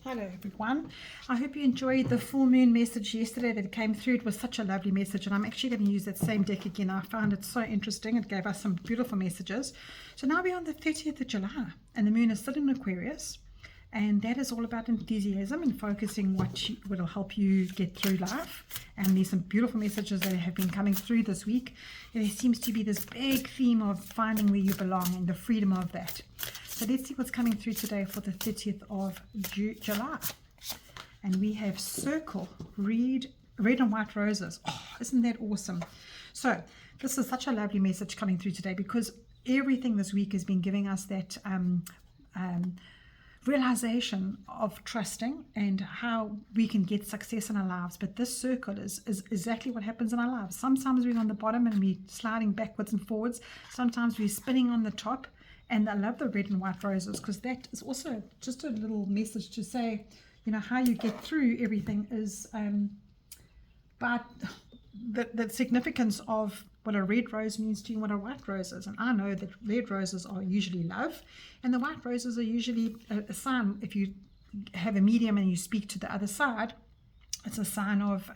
Hello everyone. I hope you enjoyed the full moon message yesterday that came through. It was such a lovely message, and I'm actually going to use that same deck again. I found it so interesting. It gave us some beautiful messages. So now we're on the 30th of July and the moon is still in Aquarius, and that is all about enthusiasm and focusing what will help you get through life. And there's some beautiful messages that have been coming through this week. There seems to be this big theme of finding where you belong and the freedom of that. So let's see what's coming through today for the 30th of July. And we have circle, red and white roses. Oh, isn't that awesome? So this is such a lovely message coming through today, because everything this week has been giving us that realization of trusting and how we can get success in our lives. But this circle is exactly what happens in our lives. Sometimes we're on the bottom and we're sliding backwards and forwards. Sometimes we're spinning on the top. And I love the red and white roses, because that is also just a little message to say, you know, how you get through everything is but the significance of what a red rose means to you and what a white rose is. And I know that red roses are usually love, and the white roses are usually a sign. If you have a medium and you speak to the other side, it's a sign of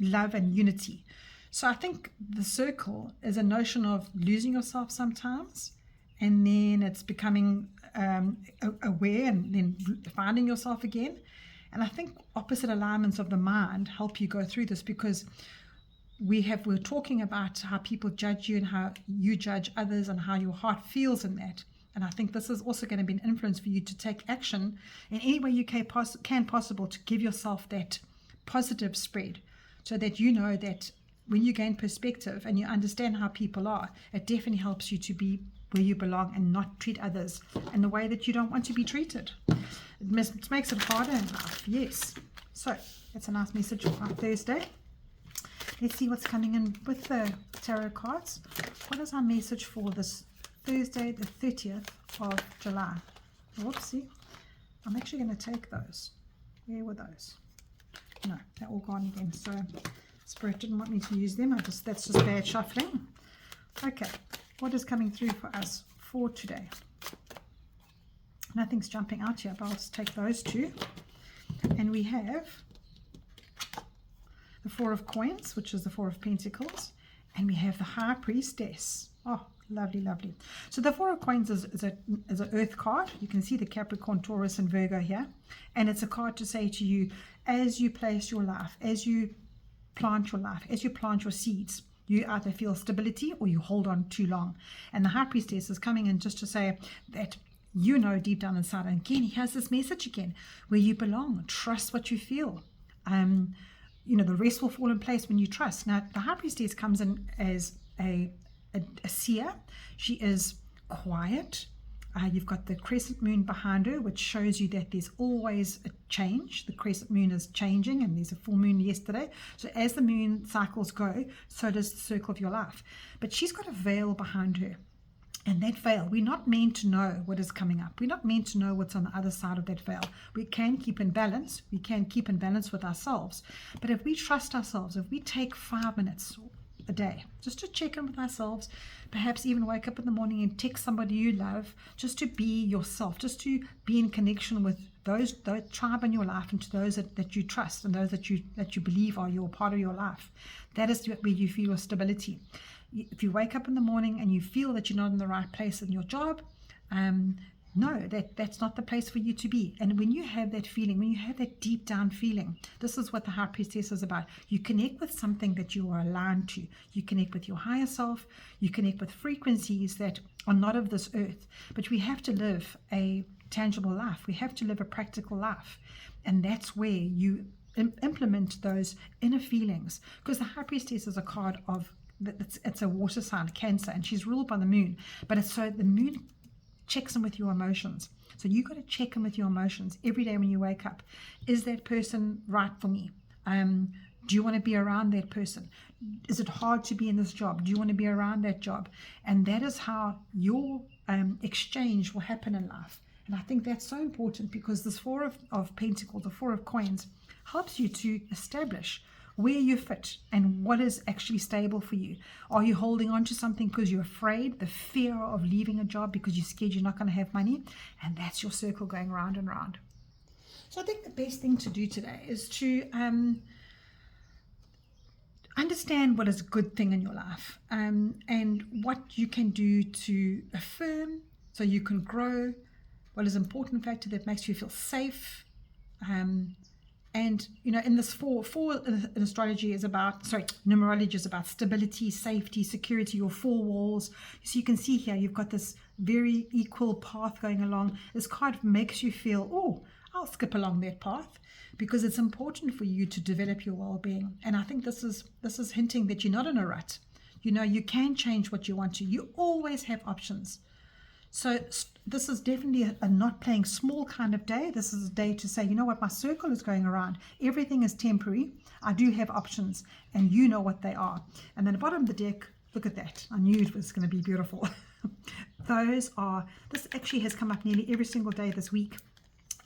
love and unity. So I think the circle is a notion of losing yourself sometimes, and then it's becoming aware and then finding yourself again. And I think opposite alignments of the mind help you go through this, because we're talking about how people judge you and how you judge others and how your heart feels in that. And I think this is also going to be an influence for you to take action in any way you can possible to give yourself that positive spread, so that you know that when you gain perspective and you understand how people are, it definitely helps you to be where you belong and not treat others in the way that you don't want to be treated. It makes it harder in life, yes. So that's a nice message for our Thursday. Let's see what's coming in with the tarot cards. What is our message for this Thursday, the 30th of July? Whoopsie. I'm actually going to take those. Where were those? No, they're all gone again. So Spirit didn't want me to use them. That's just bad shuffling. Okay. What is coming through for us for today? Nothing's jumping out here, but I'll just take those two. And we have the Four of Coins, which is the Four of Pentacles. And we have the High Priestess. Oh, lovely, lovely. So the Four of Coins is an earth card. You can see the Capricorn, Taurus, and Virgo here. And it's a card to say to you, as you place your life, as you plant your life, as you plant your seeds, you either feel stability or you hold on too long. And the High Priestess is coming in just to say that you know deep down inside. And again, he has this message again, where you belong. Trust what you feel. You know, the rest will fall in place when you trust. Now, the High Priestess comes in as a seer. She is quiet. You've got the crescent moon behind her, which shows you that there's always a change. The crescent moon is changing, and there's a full moon yesterday. So as the moon cycles go, so does the circle of your life. But she's got a veil behind her. And that veil, we're not meant to know what is coming up. We're not meant to know what's on the other side of that veil. We can keep in balance. We can keep in balance with ourselves. But if we trust ourselves, if we take 5 minutes a day just to check in with ourselves, perhaps even wake up in the morning and text somebody you love, just to be yourself, just to be in connection with those tribe in your life, and to those that you trust, and those that you believe are your part of your life. That is where you feel your stability. If you wake up in the morning and you feel that you're not in the right place in your job, no, that's not the place for you to be. And when you have that feeling, when you have that deep down feeling, this is what the High Priestess is about. You connect with something that you are aligned to. You connect with your higher self. You connect with frequencies that are not of this earth. But we have to live a tangible life. We have to live a practical life. And that's where you implement those inner feelings. Because the High Priestess is a card of, it's a water sign, Cancer, and she's ruled by the moon. But it's so the moon checks in with your emotions. So you got to check in with your emotions every day when you wake up. Is that person right for me? Do you want to be around that person? Is it hard to be in this job? Do you want to be around that job? And that is how your exchange will happen in life. And I think that's so important, because this Four of Pentacles, the Four of Coins, helps you to establish where you fit and what is actually stable for you. Are you holding on to something because you're afraid, the fear of leaving a job because you're scared you're not going to have money? And that's your circle going round and round. So I think the best thing to do today is to understand what is a good thing in your life, and what you can do to affirm so you can grow. What is an important factor that makes you feel safe. And in this four in astrology is about, numerology is about stability, safety, security, your four walls. So you can see here you've got this very equal path going along. This card makes you feel, oh, I'll skip along that path, because it's important for you to develop your well-being. And I think this is hinting that you're not in a rut. You can change what you want to. You always have options. So this is definitely a not playing small kind of day. This is a day to say, you know what, my circle is going around. Everything is temporary. I do have options, and you know what they are. And then at the bottom of the deck, look at that. I knew it was going to be beautiful. This actually has come up nearly every single day this week.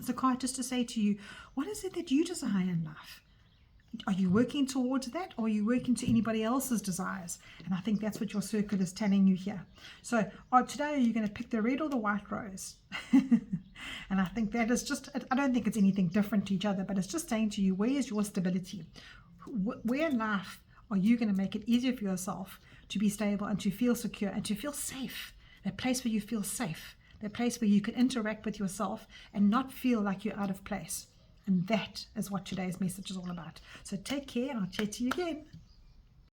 It's a card just to say to you, what is it that you desire in life? Are you working towards that, or are you working to anybody else's desires? And I think that's what your circle is telling you here. So today, are you going to pick the red or the white rose? And I think that is just, I don't think it's anything different to each other, but it's just saying to you, where is your stability? Where in life are you going to make it easier for yourself to be stable and to feel secure and to feel safe? That place where you feel safe, that place where you can interact with yourself and not feel like you're out of place. And that is what today's message is all about. So take care, and I'll chat to you again.